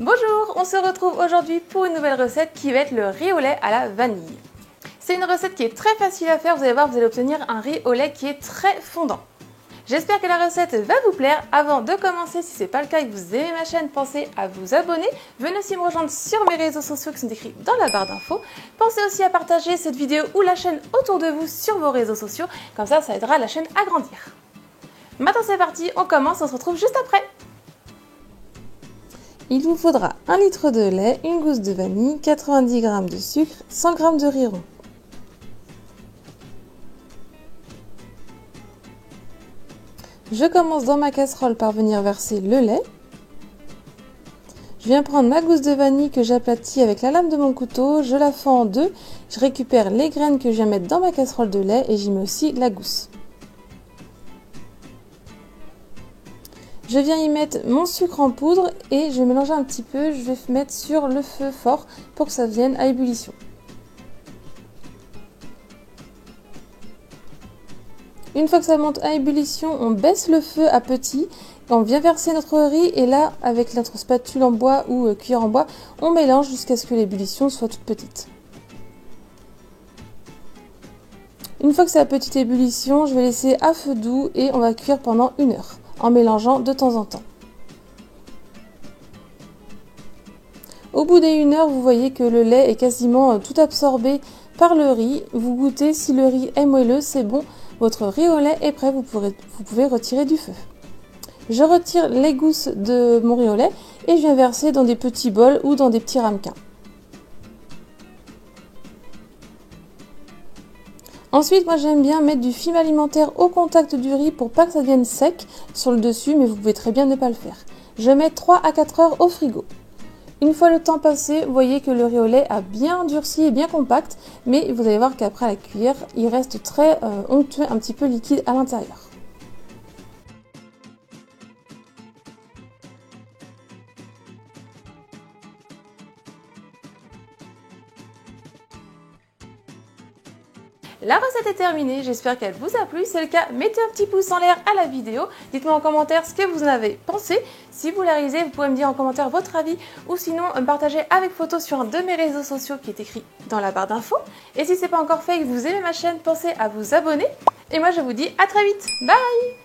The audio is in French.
Bonjour, on se retrouve aujourd'hui pour une nouvelle recette qui va être le riz au lait à la vanille. C'est une recette qui est très facile à faire, vous allez voir, vous allez obtenir un riz au lait qui est très fondant. J'espère que la recette va vous plaire. Avant de commencer, si ce n'est pas le cas et que vous aimez ma chaîne, pensez à vous abonner. Venez aussi me rejoindre sur mes réseaux sociaux qui sont écrits dans la barre d'infos. Pensez aussi à partager cette vidéo ou la chaîne autour de vous sur vos réseaux sociaux, comme ça aidera la chaîne à grandir. Maintenant c'est parti, on commence, on se retrouve juste après. Il vous faudra 1 litre de lait, une gousse de vanille, 90 g de sucre, 100 g de riz rond. Je commence dans ma casserole par venir verser le lait. Je viens prendre ma gousse de vanille que j'aplatis avec la lame de mon couteau, je la fends en deux, je récupère les graines que je viens mettre dans ma casserole de lait et j'y mets aussi la gousse. Je viens y mettre mon sucre en poudre et je vais mélanger un petit peu, je vais mettre sur le feu fort pour que ça vienne à ébullition. Une fois que ça monte à ébullition, on baisse le feu à petit, on vient verser notre riz et là, avec notre spatule en bois ou cuillère en bois, on mélange jusqu'à ce que l'ébullition soit toute petite. Une fois que c'est à petite ébullition, je vais laisser à feu doux et on va cuire pendant 1 heure, en mélangeant de temps en temps. Au bout des 1 heure, vous voyez que le lait est quasiment tout absorbé par le riz. Vous goûtez, si le riz est moelleux, c'est bon. Votre riz au lait est prêt, vous pouvez retirer du feu. Je retire les gousses de mon riz au lait et je viens verser dans des petits bols ou dans des petits ramequins. Ensuite, moi j'aime bien mettre du film alimentaire au contact du riz pour pas que ça devienne sec sur le dessus, mais vous pouvais très bien ne pas le faire. Je mets 3 à 4 heures au frigo. Une fois le temps passé, vous voyez que le riz au lait a bien durci et bien compact, mais vous allez voir qu'après la cuillère, il reste très onctueux, un petit peu liquide à l'intérieur. La recette est terminée, j'espère qu'elle vous a plu. Si c'est le cas, mettez un petit pouce en l'air à la vidéo. Dites-moi en commentaire ce que vous en avez pensé. Si vous la réalisez, vous pouvez me dire en commentaire votre avis ou sinon me partager avec photo sur un de mes réseaux sociaux qui est écrit dans la barre d'infos. Et si ce n'est pas encore fait et que vous aimez ma chaîne, pensez à vous abonner. Et moi je vous dis à très vite. Bye!